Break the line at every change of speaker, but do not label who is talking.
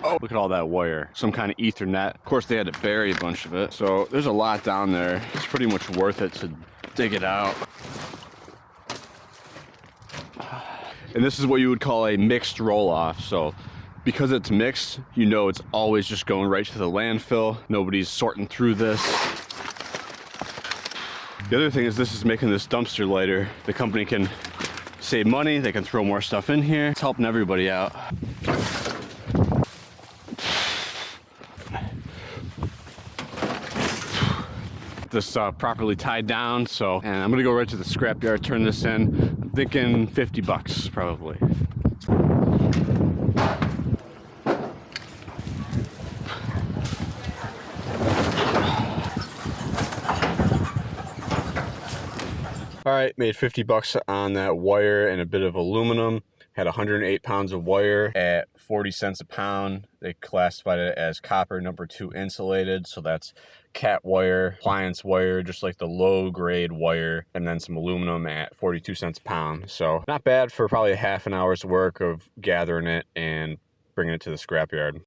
Oh, look at all that wire. Some kind of Ethernet. Of course, they had to bury a bunch of it. So there's a lot down there. It's pretty much worth it to dig it out. And this is what you would call a mixed roll-off. So because it's mixed, you know it's always just going right to the landfill. Nobody's sorting through this. The other thing is this is making this dumpster lighter. The company can save money, they can throw more stuff in here. It's helping everybody out. This properly tied down, so, and I'm gonna go right to the scrapyard, turn this in. I'm thinking 50 bucks probably. All right, made 50 bucks on that wire and a bit of aluminum. Had 108 pounds of wire at 40 cents a pound. They classified it as copper #2 insulated. So that's cat wire, appliance wire, just like the low grade wire, and then some aluminum at 42 cents a pound. So not bad for probably a half an hour's work of gathering it and bringing it to the scrapyard.